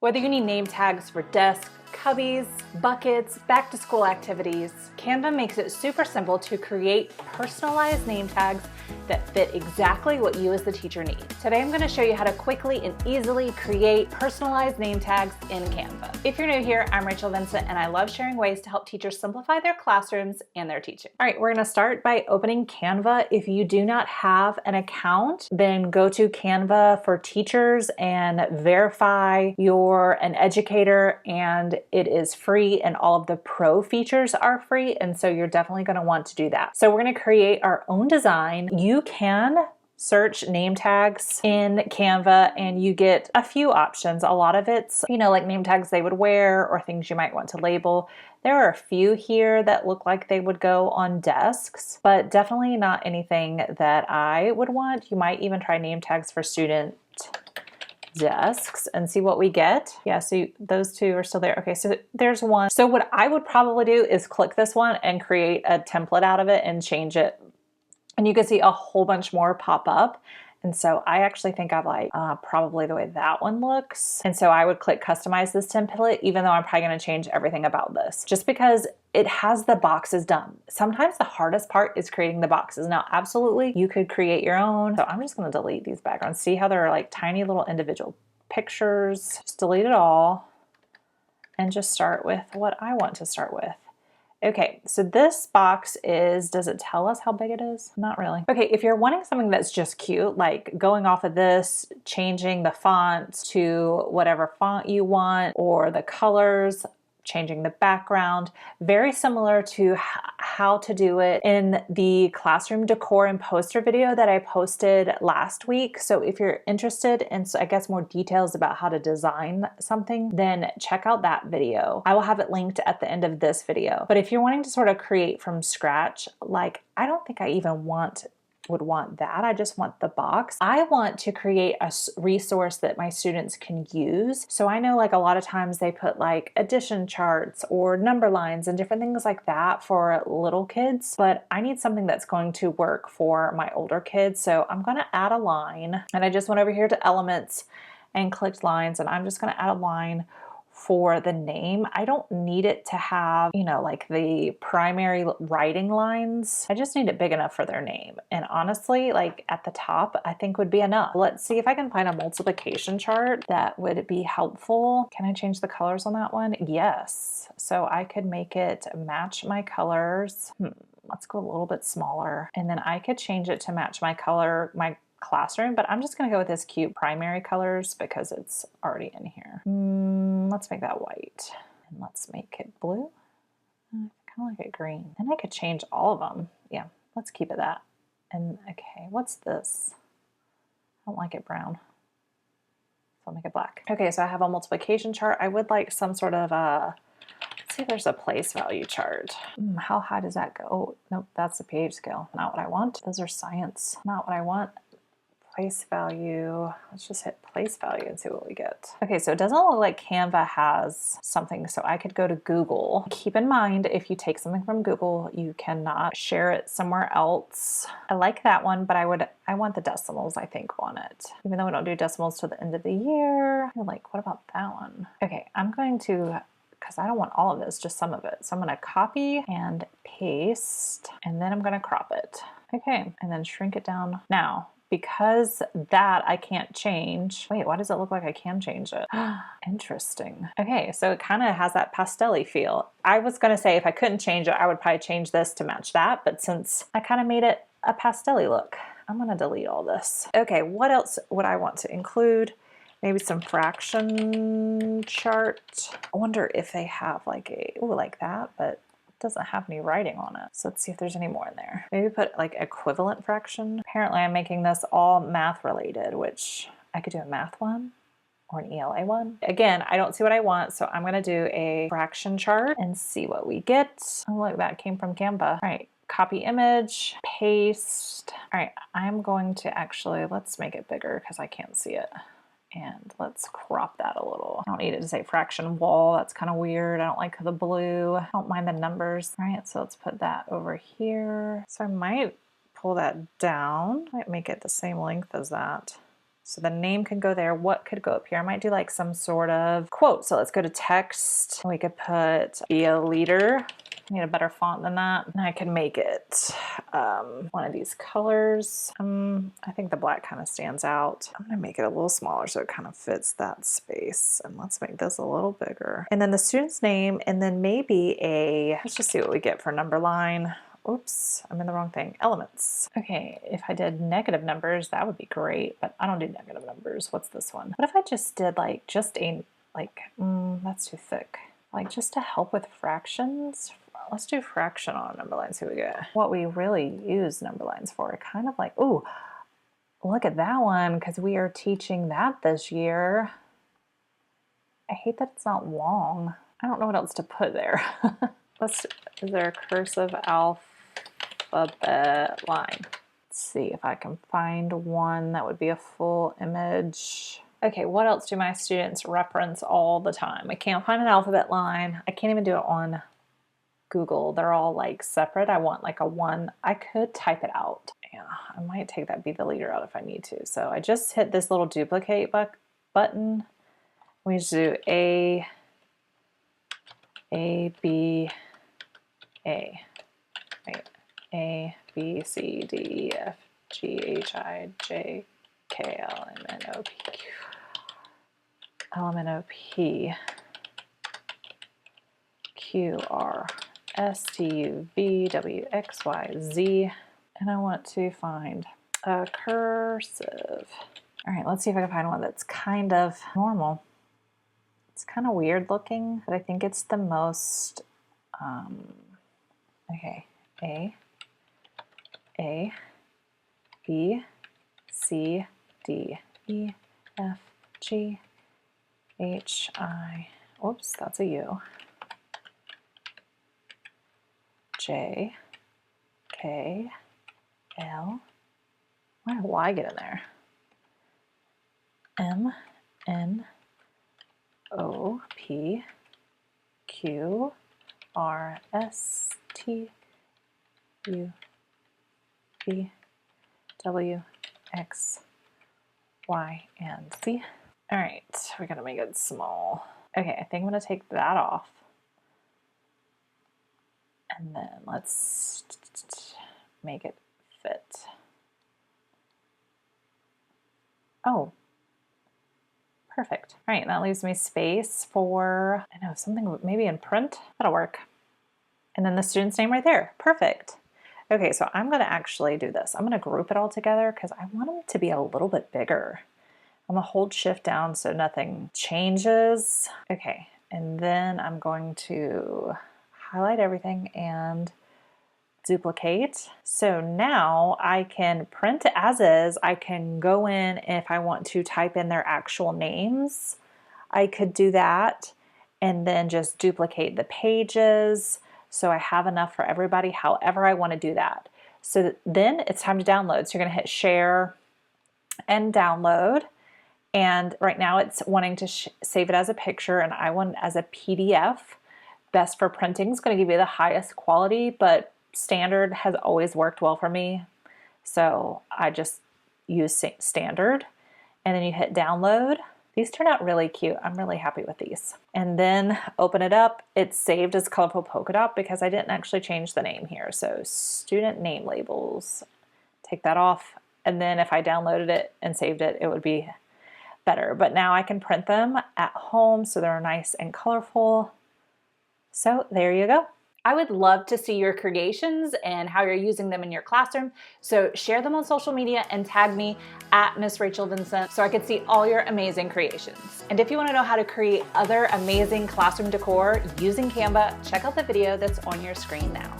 Whether you need name tags for desks, cubbies, buckets, back to school activities, Canva makes it super simple to create personalized name tags that fit exactly what you as the teacher need. Today I'm going to show you how to quickly and easily create personalized name tags in Canva. If you're new here, I'm Rachel Vincent and I love sharing ways to help teachers simplify their classrooms and their teaching. All right, we're going to start by opening Canva. If you do not have an account, then go to Canva for Teachers and verify you're an educator, and it is free and all of the pro features are free, and so you're definitely going to want to do that. So we're going to create our own design. You can search name tags in Canva and you get a few options. A lot of it's, like name tags they would wear or things you might want to label. There are a few here that look like they would go on desks, but definitely not anything that I would want. You might even try name tags for student desks and see what we get. Yeah, so those two are still there. Okay, so there's one. So what I would probably do is click this one and create a template out of it and change it. And you can see a whole bunch more pop up. And so I actually think I like probably the way that one looks. And so I would click customize this template, even though I'm probably going to change everything about this, just because it has the boxes done. Sometimes the hardest part is creating the boxes. Now, absolutely, you could create your own. So I'm just going to delete these backgrounds. See how they're like tiny little individual pictures. Just delete it all and just start with what I want to start with. Okay, so this box does it tell us how big it is? Not really. Okay, if you're wanting something that's just cute, like going off of this, changing the font to whatever font you want, or the colors, changing the background, very similar to how to do it in the classroom decor and poster video that I posted last week. So if you're interested in, I guess, more details about how to design something, then check out that video. I will have it linked at the end of this video. But if you're wanting to sort of create from scratch, like I don't think I even would want that. I just want the box. I want to create a resource that my students can use. So I know like a lot of times they put like addition charts or number lines and different things like that for little kids, but I need something that's going to work for my older kids. So I'm going to add a line, and I just went over here to elements and clicked lines, and I'm just going to add a line for the name. I don't need it to have, like the primary writing lines. I just need it big enough for their name. And honestly, like at the top, I think would be enough. Let's see if I can find a multiplication chart that would be helpful. Can I change the colors on that one? Yes. So I could make it match my colors. Let's go a little bit smaller. And then I could change it to match my color, my classroom, but I'm just going to go with this cute primary colors because it's already in here. Let's make that white and let's make it blue. I kind of like it green. And I could change all of them. Yeah, let's keep it that. And okay, what's this? I don't like it brown. So I'll make it black. Okay, so I have a multiplication chart. I would like some sort of let's see if there's a place value chart. How high does that go? Oh, nope, that's the pH scale. Not what I want. Those are science. Not what I want. Place value. Let's just hit place value and see what we get. Okay, so it doesn't look like Canva has something, so I could go to Google. Keep in mind, if you take something from Google, you cannot share it somewhere else. I like that one, but I want the decimals, I think, on it. Even though we don't do decimals till the end of the year. Like, what about that one? Okay, I'm going to, because I don't want all of this, just some of it. So I'm going to copy and paste, and then I'm going to crop it. Okay, and then shrink it down. Now, because that I can't change. Wait, why does it look like I can change it? Interesting. Okay, so it kind of has that pastel-y feel. I was gonna say if I couldn't change it, I would probably change this to match that, but since I kind of made it a pastel-y look, I'm gonna delete all this. Okay, what else would I want to include? Maybe some fraction chart. I wonder if they have like like that, but doesn't have any writing on it. So let's see if there's any more in there. Maybe put like equivalent fraction. Apparently I'm making this all math related, which I could do a math one or an ELA one. Again, I don't see what I want, so I'm gonna do a fraction chart and see what we get. Oh look, that came from Canva. All right, copy image, paste. All right, I'm going to actually, let's make it bigger because I can't see it. And let's crop that a little. I don't need it to say fraction wall. That's kind of weird. I don't like the blue. I don't mind the numbers. All right, so let's put that over here. So I might pull that down. Might make it the same length as that. So the name can go there. What could go up here? I might do like some sort of quote. So let's go to text. We could put be a leader. I need a better font than that. And I can make it one of these colors. I think the black kind of stands out. I'm gonna make it a little smaller so it kind of fits that space. And let's make this a little bigger. And then the student's name, and then maybe let's just see what we get for number line. Oops, I'm in the wrong thing. Elements. Okay, if I did negative numbers, that would be great, but I don't do negative numbers. What's this one? What if I just did like that's too thick. Like just to help with fractions? Let's do fraction on a number line, see what we get. What we really use number lines for, kind of like, ooh, look at that one, because we are teaching that this year. I hate that it's not long. I don't know what else to put there. Is there a cursive alphabet line? Let's see if I can find one that would be a full image. Okay, what else do my students reference all the time? I can't find an alphabet line. I can't even do it on Google. They're all like separate. I want like a one. I could type it out. Yeah, I might take that be the leader out if I need to. So I just hit this little duplicate button. We just do A, B, A. Right. A, B, C, D, E, F, G, H, I, J, K, L, M, N, O, P, Q, L, M, N, O, P, Q, R, S, T, U, V, W, X, Y, Z. And I want to find a cursive. All right, let's see if I can find one that's kind of normal. It's kind of weird looking, but I think it's the most, okay, A, B, C, D, E, F, G, H, I, oops, that's a U, J, K, L, why did Y get in there? M, N, O, P, Q, R, S, T, U, V, W, X, Y, and Z. All right, we gotta make it small. Okay, I think I'm gonna take that off. And then let's make it fit. Oh, perfect. All right, that leaves me space for, I know, something maybe in print. That'll work. And then the student's name right there. Perfect. Okay, so I'm gonna actually do this. I'm gonna group it all together because I want them to be a little bit bigger. I'm gonna hold shift down so nothing changes. Okay, and then I'm going to highlight everything and duplicate. So now I can print as is. I can go in, and if I want to type in their actual names, I could do that and then just duplicate the pages. So I have enough for everybody, however I want to do that. So then it's time to download. So you're going to hit share and download. And right now it's wanting to save it as a picture, and I want it as a PDF. Best for printing is going to give you the highest quality, but standard has always worked well for me. So I just use standard, and then you hit download. These turn out really cute. I'm really happy with these. And then open it up. It's saved as colorful polka dot because I didn't actually change the name here. So student name labels, take that off. And then if I downloaded it and saved it, it would be better. But now I can print them at home so they're nice and colorful. So there you go. I would love to see your creations and how you're using them in your classroom. So share them on social media and tag me at Miss Rachel Vincent so I could see all your amazing creations. And if you want to know how to create other amazing classroom decor using Canva, check out the video that's on your screen now.